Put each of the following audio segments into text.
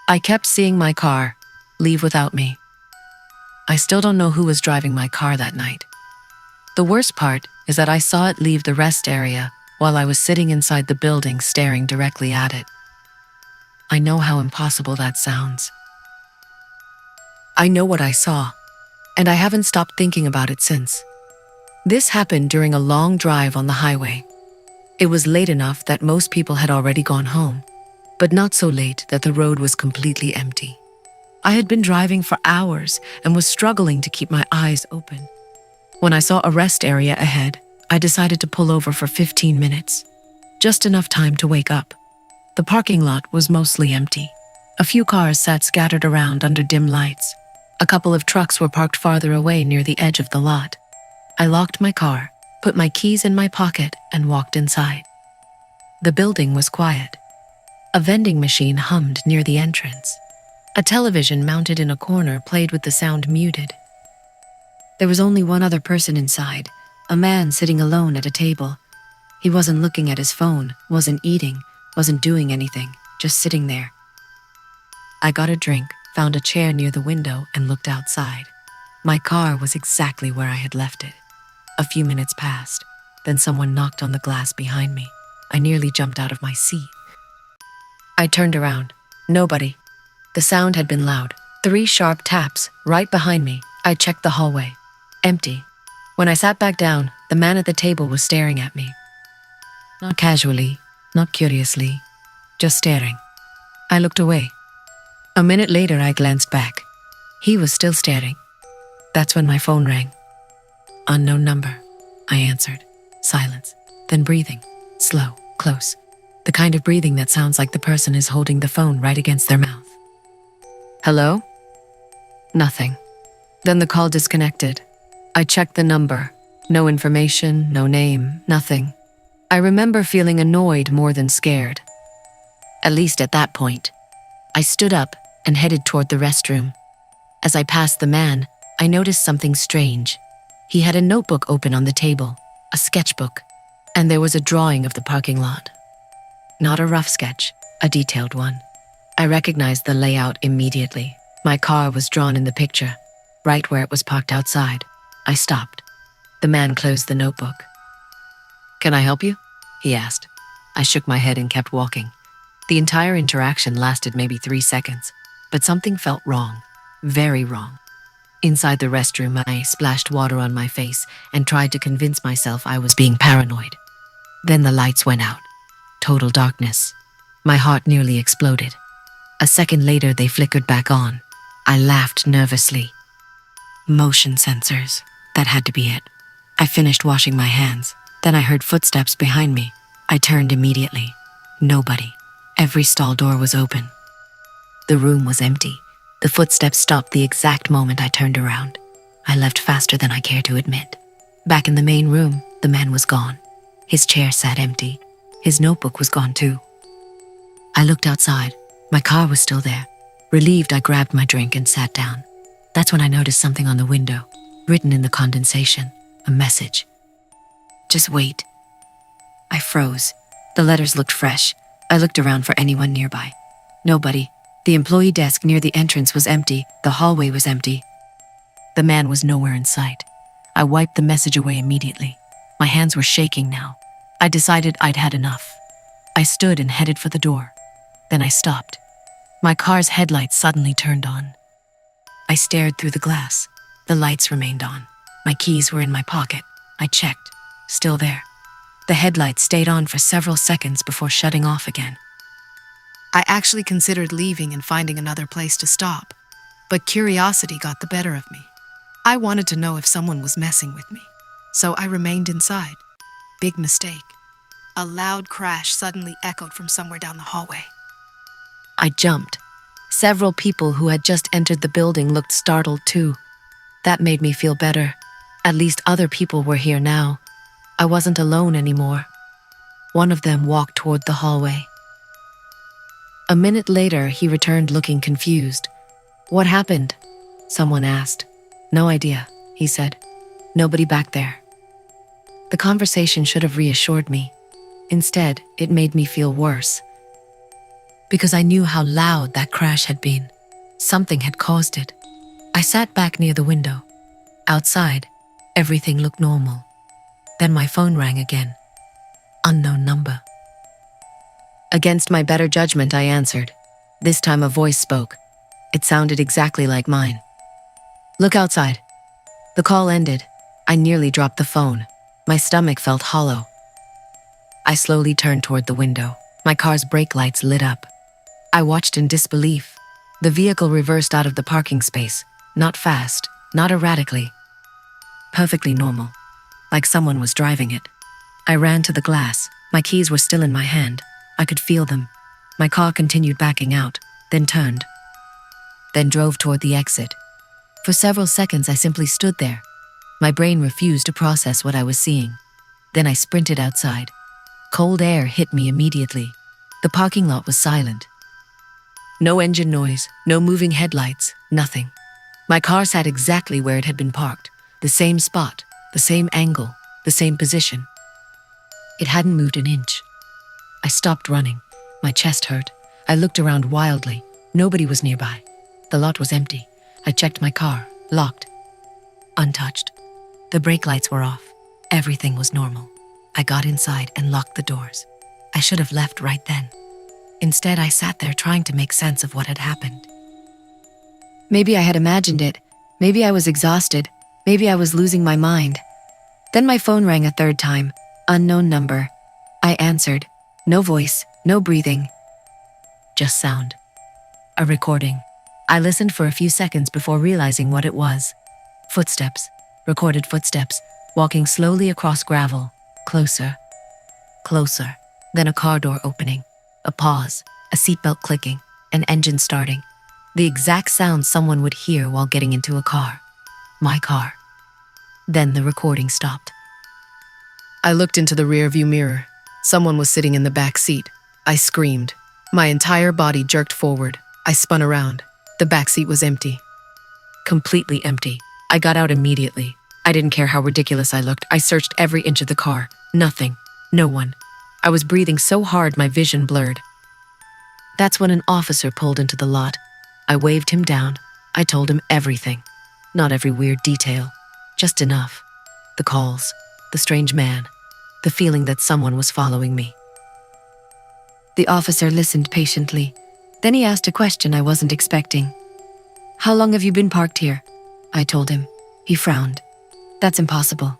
I kept seeing my car leave without me. I still don't know who was driving my car that night. The worst part is that I saw it leave the rest area while I was sitting inside the building staring directly at it. I know how impossible that sounds. I know what I saw, and I haven't stopped thinking about it since. This happened during a long drive on the highway. It was late enough that most people had already gone home, but not so late that the road was completely empty. I had been driving for hours and was struggling to keep my eyes open. When I saw a rest area ahead, I decided to pull over for 15 minutes, just enough time to wake up. The parking lot was mostly empty. A few cars sat scattered around under dim lights. A couple of trucks were parked farther away near the edge of the lot. I locked my car, put my keys in my pocket, and walked inside. The building was quiet. A vending machine hummed near the entrance. A television mounted in a corner played with the sound muted. There was only one other person inside, a man sitting alone at a table. He wasn't looking at his phone, wasn't eating, wasn't doing anything, just sitting there. I got a drink, found a chair near the window, and looked outside. My car was exactly where I had left it. A few minutes passed, then someone knocked on the glass behind me. I nearly jumped out of my seat. I turned around. Nobody. The sound had been loud. 3 sharp taps right behind me. I checked the hallway. Empty. When I sat back down, the man at the table was staring at me. Not casually, not curiously, just staring. I looked away. A minute later, I glanced back. He was still staring. That's when my phone rang. Unknown number. I answered. Silence. Then breathing. Slow, close. The kind of breathing that sounds like the person is holding the phone right against their mouth. Hello? Nothing. Then the call disconnected. I checked the number. No information, no name, nothing. I remember feeling annoyed more than scared. At least at that point. I stood up and headed toward the restroom. As I passed the man, I noticed something strange. He had a notebook open on the table, a sketchbook, and there was a drawing of the parking lot. Not a rough sketch, a detailed one. I recognized the layout immediately. My car was drawn in the picture, right where it was parked outside. I stopped. The man closed the notebook. "Can I help you?" he asked. I shook my head and kept walking. The entire interaction lasted maybe 3 seconds, but something felt wrong, very wrong. Inside the restroom, I splashed water on my face and tried to convince myself I was being paranoid. Then the lights went out. Total darkness. My heart nearly exploded. A second later, they flickered back on. I laughed nervously. Motion sensors. That had to be it. I finished washing my hands. Then I heard footsteps behind me. I turned immediately. Nobody. Every stall door was open. The room was empty. The footsteps stopped the exact moment I turned around. I left faster than I cared to admit. Back in the main room, the man was gone. His chair sat empty. His notebook was gone too. I looked outside. My car was still there. Relieved, I grabbed my drink and sat down. That's when I noticed something on the window, written in the condensation, a message. "Just wait." I froze. The letters looked fresh. I looked around for anyone nearby. Nobody. The employee desk near the entrance was empty. The hallway was empty. The man was nowhere in sight. I wiped the message away immediately. My hands were shaking now. I decided I'd had enough. I stood and headed for the door. Then I stopped. My car's headlights suddenly turned on. I stared through the glass. The lights remained on. My keys were in my pocket. I checked. Still there. The headlights stayed on for several seconds before shutting off again. I actually considered leaving and finding another place to stop, but curiosity got the better of me. I wanted to know if someone was messing with me, so I remained inside. Big mistake. A loud crash suddenly echoed from somewhere down the hallway. I jumped. Several people who had just entered the building looked startled too. That made me feel better. At least other people were here now. I wasn't alone anymore. One of them walked toward the hallway. A minute later, he returned looking confused. "What happened?" someone asked. "No idea," he said. "Nobody back there." The conversation should have reassured me. Instead, it made me feel worse. because I knew how loud that crash had been. Something had caused it. I sat back near the window. Outside, everything looked normal. Then my phone rang again. Unknown number. Against my better judgment, I answered. This time a voice spoke. It sounded exactly like mine. Look outside. The call ended. I nearly dropped the phone. My stomach felt hollow. I slowly turned toward the window. My car's brake lights lit up. I watched in disbelief. The vehicle reversed out of the parking space. Not fast, not erratically. Perfectly normal, like someone was driving it. I ran to the glass. My keys were still in my hand. I could feel them. My car continued backing out, then turned. Then drove toward the exit. For several seconds, I simply stood there. My brain refused to process what I was seeing. Then I sprinted outside. Cold air hit me immediately. The parking lot was silent. No engine noise, no moving headlights, nothing. My car sat exactly where it had been parked. The same spot, the same angle, the same position. It hadn't moved an inch. I stopped running. My chest hurt. I looked around wildly. Nobody was nearby. The lot was empty. I checked my car, locked, untouched. The brake lights were off. Everything was normal. I got inside and locked the doors. I should have left right then. Instead, I sat there trying to make sense of what had happened. Maybe I had imagined it. Maybe I was exhausted. Maybe I was losing my mind. Then my phone rang a third time. Unknown number. I answered. No voice, no breathing. Just sound. A recording. I listened for a few seconds before realizing what it was. Footsteps. Recorded footsteps. Walking slowly across gravel. Closer. Closer. Then a car door opening. A pause. A seatbelt clicking. An engine starting. The exact sound someone would hear while getting into a car. My car. Then the recording stopped. I looked into the rearview mirror. Someone was sitting in the back seat. I screamed. My entire body jerked forward. I spun around. The back seat was empty. Completely empty. I got out immediately. I didn't care how ridiculous I looked. I searched every inch of the car. Nothing. No one. I was breathing so hard my vision blurred. That's when an officer pulled into the lot. I waved him down. I told him everything. Not every weird detail. Just enough. The calls. The strange man. The feeling that someone was following me. The officer listened patiently. Then he asked a question I wasn't expecting. How long have you been parked here? I told him. He frowned. That's impossible.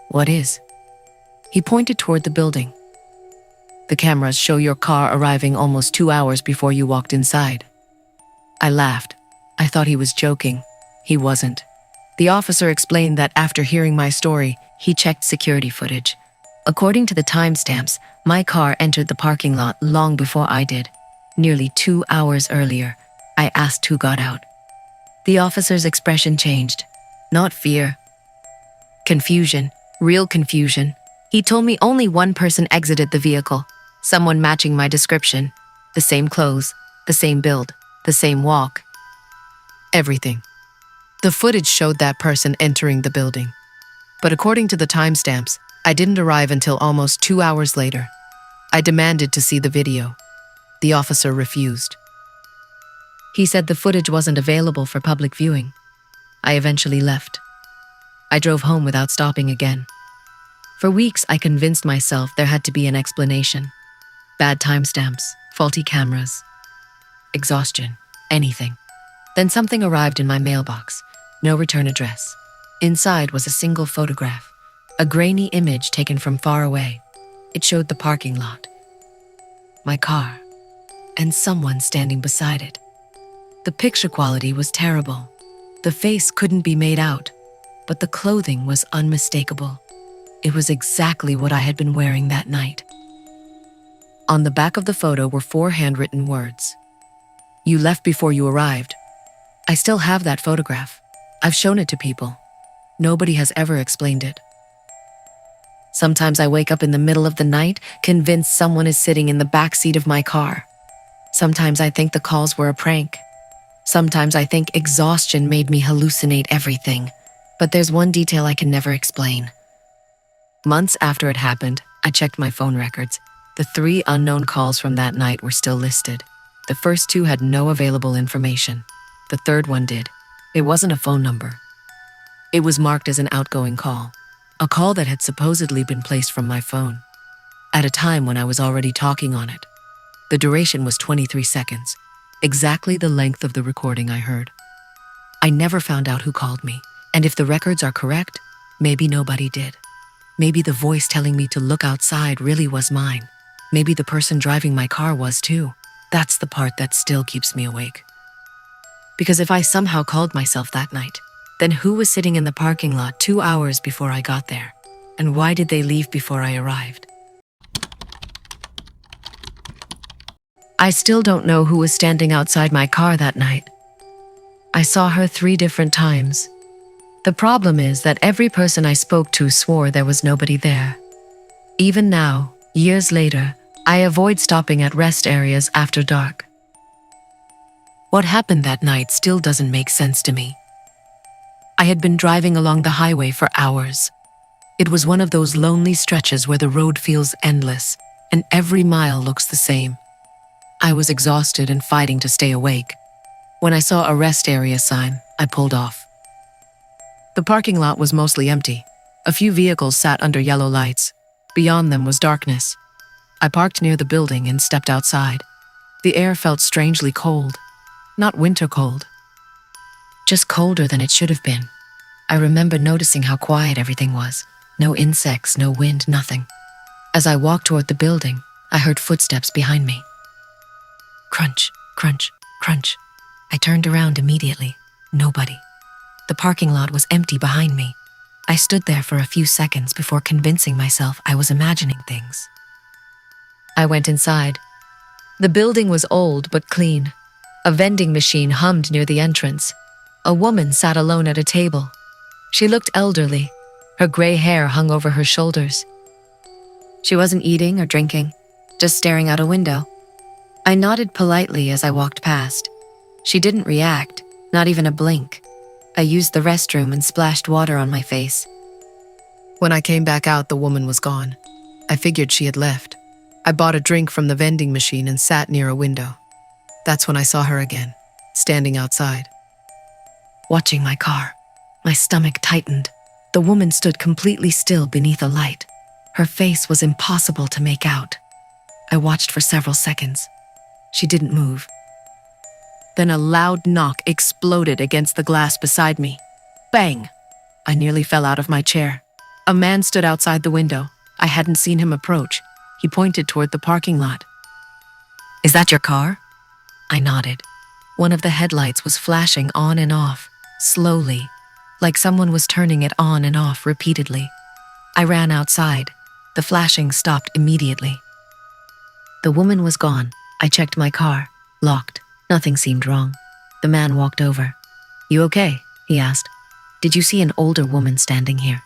What is? He pointed toward the building. The cameras show your car arriving almost 2 hours before you walked inside. I laughed. I thought he was joking. He wasn't. The officer explained that after hearing my story, he checked security footage. According to the timestamps, my car entered the parking lot long before I did. Nearly 2 hours earlier, I asked who got out. The officer's expression changed. Not fear. Confusion. Real confusion. He told me only one person exited the vehicle. Someone matching my description. The same clothes, the same build, the same walk. Everything. The footage showed that person entering the building. But according to the timestamps, I didn't arrive until almost 2 hours later. I demanded to see the video. The officer refused. He said the footage wasn't available for public viewing. I eventually left. I drove home without stopping again. For weeks, I convinced myself there had to be an explanation. Bad timestamps, faulty cameras, exhaustion, anything. Then something arrived in my mailbox. No return address. Inside was a single photograph, a grainy image taken from far away. It showed the parking lot, my car, and someone standing beside it. The picture quality was terrible. The face couldn't be made out, but the clothing was unmistakable. It was exactly what I had been wearing that night. On the back of the photo were 4 handwritten words. You left before you arrived. I still have that photograph. I've shown it to people. Nobody has ever explained it. Sometimes I wake up in the middle of the night, convinced someone is sitting in the back seat of my car. Sometimes I think the calls were a prank. Sometimes I think exhaustion made me hallucinate everything. But there's one detail I can never explain. Months after it happened, I checked my phone records. The 3 unknown calls from that night were still listed. The first 2 had no available information. The third one did. It wasn't a phone number. It was marked as an outgoing call, a call that had supposedly been placed from my phone, at a time when I was already talking on it. The duration was 23 seconds, exactly the length of the recording I heard. I never found out who called me, and if the records are correct, maybe nobody did. Maybe the voice telling me to look outside really was mine. Maybe the person driving my car was too. That's the part that still keeps me awake. Because if I somehow called myself that night, then who was sitting in the parking lot 2 hours before I got there? And why did they leave before I arrived? I still don't know who was standing outside my car that night. I saw her 3 different times. The problem is that every person I spoke to swore there was nobody there. Even now, years later, I avoid stopping at rest areas after dark. What happened that night still doesn't make sense to me. I had been driving along the highway for hours. It was one of those lonely stretches where the road feels endless, and every mile looks the same. I was exhausted and fighting to stay awake. When I saw a rest area sign, I pulled off. The parking lot was mostly empty. A few vehicles sat under yellow lights. Beyond them was darkness. I parked near the building and stepped outside. The air felt strangely cold. Not winter cold, just colder than it should have been. I remember noticing how quiet everything was. No insects, no wind, nothing. As I walked toward the building, I heard footsteps behind me. Crunch, crunch, crunch. I turned around immediately. Nobody. The parking lot was empty behind me. I stood there for a few seconds before convincing myself I was imagining things. I went inside. The building was old but clean. A vending machine hummed near the entrance. A woman sat alone at a table. She looked elderly. Her gray hair hung over her shoulders. She wasn't eating or drinking, just staring out a window. I nodded politely as I walked past. She didn't react, not even a blink. I used the restroom and splashed water on my face. When I came back out, the woman was gone. I figured she had left. I bought a drink from the vending machine and sat near a window. That's when I saw her again, standing outside, watching my car. My stomach tightened. The woman stood completely still beneath a light. Her face was impossible to make out. I watched for several seconds. She didn't move. Then a loud knock exploded against the glass beside me. Bang! I nearly fell out of my chair. A man stood outside the window. I hadn't seen him approach. He pointed toward the parking lot. "Is that your car?" I nodded. One of the headlights was flashing on and off, slowly, like someone was turning it on and off repeatedly. I ran outside. The flashing stopped immediately. The woman was gone. I checked my car. Locked. Nothing seemed wrong. The man walked over. "You okay?" he asked. "Did you see an older woman standing here?"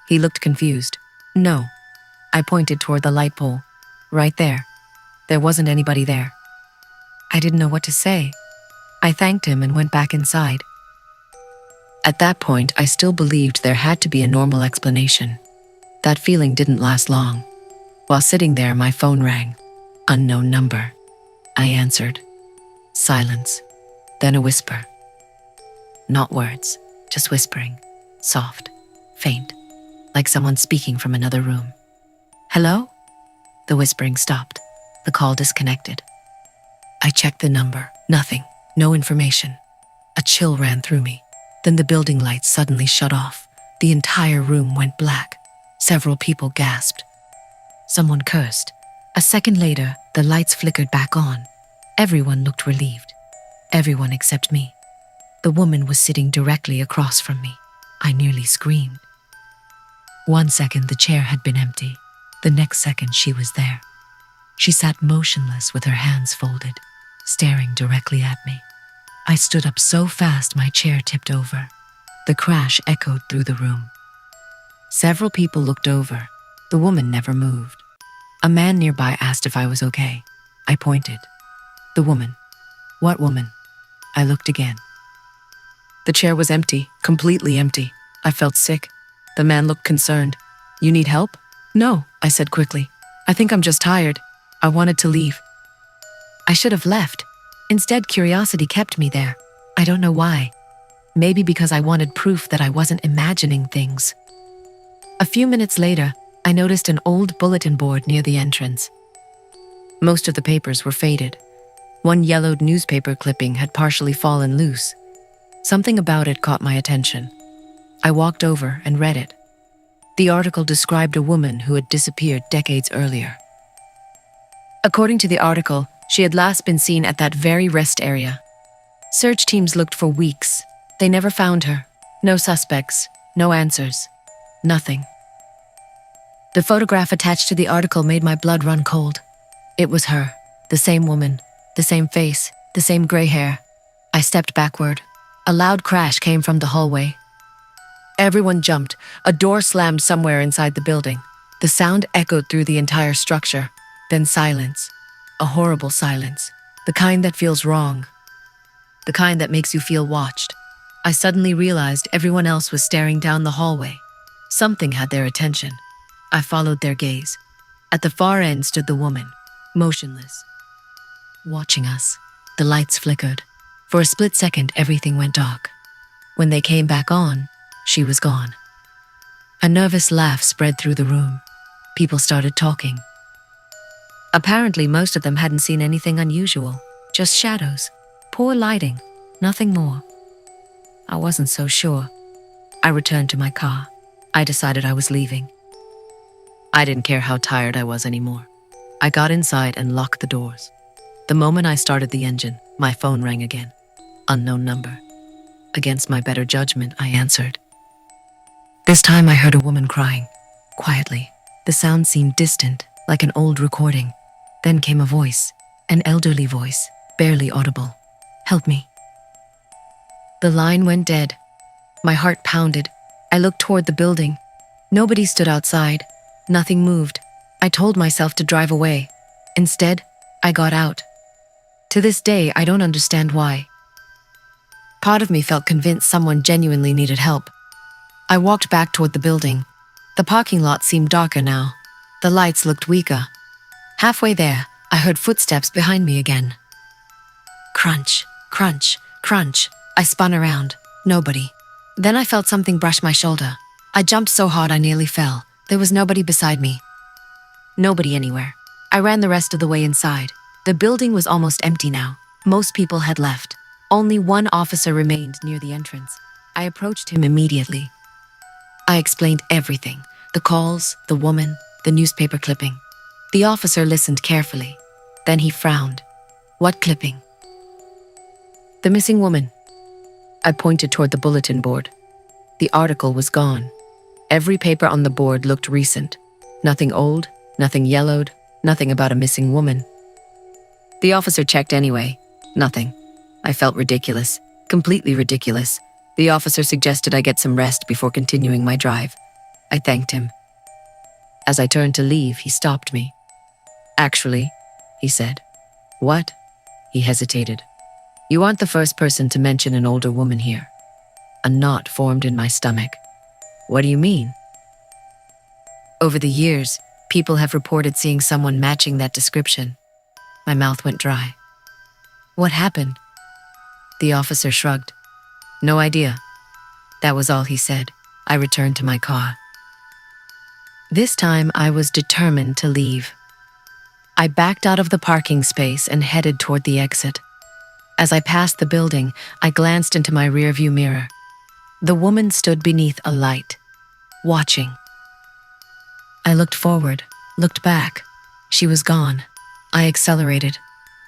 He looked confused. "No." I pointed toward the light pole. "Right there." There wasn't anybody there. I didn't know what to say. I thanked him and went back inside. At that point, I still believed there had to be a normal explanation. That feeling didn't last long. While sitting there, my phone rang. Unknown number. I answered. Silence. Then a whisper. Not words, just whispering. Soft, faint, like someone speaking from another room. "Hello?" The whispering stopped. The call disconnected. I checked the number. Nothing. No information. A chill ran through me. Then the building lights suddenly shut off. The entire room went black. Several people gasped. Someone cursed. A second later, the lights flickered back on. Everyone looked relieved. Everyone except me. The woman was sitting directly across from me. I nearly screamed. 1 second, the chair had been empty. The next second, she was there. She sat motionless with her hands folded, staring directly at me. I stood up so fast my chair tipped over. The crash echoed through the room. Several people looked over. The woman never moved. A man nearby asked if I was okay. I pointed. The woman. What woman? I looked again. The chair was empty, completely empty. I felt sick. The man looked concerned. "You need help?" "No," I said quickly. I think I'm just tired. I wanted to leave. I should have left. Instead, curiosity kept me there. I don't know why. Maybe because I wanted proof that I wasn't imagining things. A few minutes later, I noticed an old bulletin board near the entrance. Most of the papers were faded. One yellowed newspaper clipping had partially fallen loose. Something about it caught my attention. I walked over and read it. The article described a woman who had disappeared decades earlier. According to the article, she had last been seen at that very rest area. Search teams looked for weeks. They never found her. No suspects, no answers, nothing. The photograph attached to the article made my blood run cold. It was her, the same woman, the same face, the same gray hair. I stepped backward. A loud crash came from the hallway. Everyone jumped. A door slammed somewhere inside the building. The sound echoed through the entire structure. Then silence. A horrible silence. The kind that feels wrong. The kind that makes you feel watched. I suddenly realized everyone else was staring down the hallway. Something had their attention. I followed their gaze. At the far end stood the woman, motionless, watching us. The lights flickered. For a split second, everything went dark. When they came back on, she was gone. A nervous laugh spread through the room. People started talking. Apparently, most of them hadn't seen anything unusual, just shadows, poor lighting, nothing more. I wasn't so sure. I returned to my car. I decided I was leaving. I didn't care how tired I was anymore. I got inside and locked the doors. The moment I started the engine, my phone rang again. Unknown number. Against my better judgment, I answered. This time I heard a woman crying, quietly. The sound seemed distant, like an old recording. Then came a voice, an elderly voice, barely audible. Help me. The line went dead. My heart pounded. I looked toward the building. Nobody stood outside. Nothing moved. I told myself to drive away. Instead, I got out. To this day, I don't understand why. Part of me felt convinced someone genuinely needed help. I walked back toward the building. The parking lot seemed darker now. The lights looked weaker. Halfway there, I heard footsteps behind me again. Crunch, crunch, crunch. I spun around. Nobody. Then I felt something brush my shoulder. I jumped so hard I nearly fell. There was nobody beside me. Nobody anywhere. I ran the rest of the way inside. The building was almost empty now. Most people had left. Only one officer remained near the entrance. I approached him immediately. I explained everything. The calls, the woman, the newspaper clipping. The officer listened carefully. Then he frowned. What clipping? The missing woman. I pointed toward the bulletin board. The article was gone. Every paper on the board looked recent. Nothing old, nothing yellowed, nothing about a missing woman. The officer checked anyway. Nothing. I felt ridiculous, completely ridiculous. The officer suggested I get some rest before continuing my drive. I thanked him. As I turned to leave, he stopped me. Actually, he said. What? He hesitated. You aren't the first person to mention an older woman here. A knot formed in my stomach. What do you mean? Over the years, people have reported seeing someone matching that description. My mouth went dry. What happened? The officer shrugged. No idea. That was all he said. I returned to my car. This time I was determined to leave. I backed out of the parking space and headed toward the exit. As I passed the building, I glanced into my rearview mirror. The woman stood beneath a light, watching. I looked forward, looked back. She was gone. I accelerated.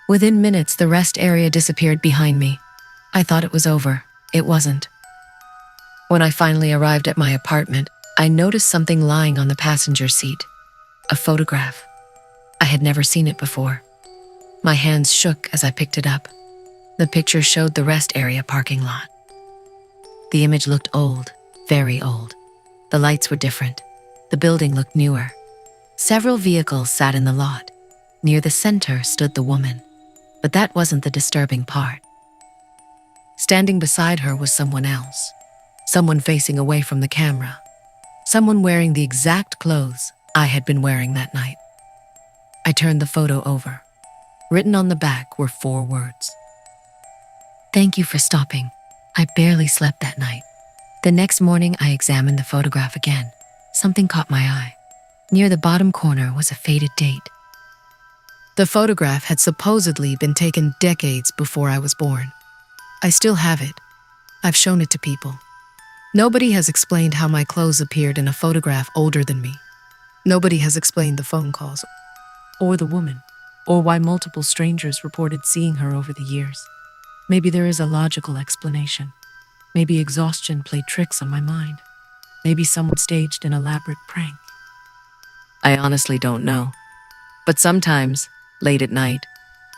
Within minutes, the rest area disappeared behind me. I thought it was over. It wasn't. When I finally arrived at my apartment, I noticed something lying on the passenger seat. A photograph. I had never seen it before. My hands shook as I picked it up. The picture showed the rest area parking lot. The image looked old, very old. The lights were different. The building looked newer. Several vehicles sat in the lot. Near the center stood the woman. But that wasn't the disturbing part. Standing beside her was someone else. Someone facing away from the camera. Someone wearing the exact clothes I had been wearing that night. I turned the photo over. Written on the back were 4 words. "Thank you for stopping. I barely slept that night." The next morning, I examined the photograph again. Something caught my eye. Near the bottom corner was a faded date. The photograph had supposedly been taken decades before I was born. I still have it. I've shown it to people. Nobody has explained how my clothes appeared in a photograph older than me. Nobody has explained the phone calls, or the woman, or why multiple strangers reported seeing her over the years. Maybe there is a logical explanation. Maybe exhaustion played tricks on my mind. Maybe someone staged an elaborate prank. I honestly don't know. But sometimes, late at night,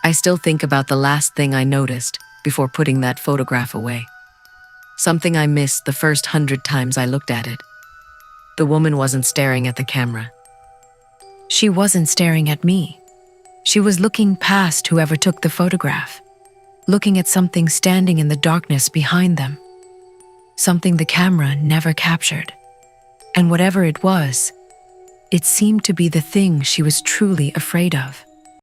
I still think about the last thing I noticed before putting that photograph away. Something I missed the first 100 times I looked at it. The woman wasn't staring at the camera. She wasn't staring at me. She was looking past whoever took the photograph, looking at something standing in the darkness behind them. Something the camera never captured. And whatever it was, it seemed to be the thing she was truly afraid of.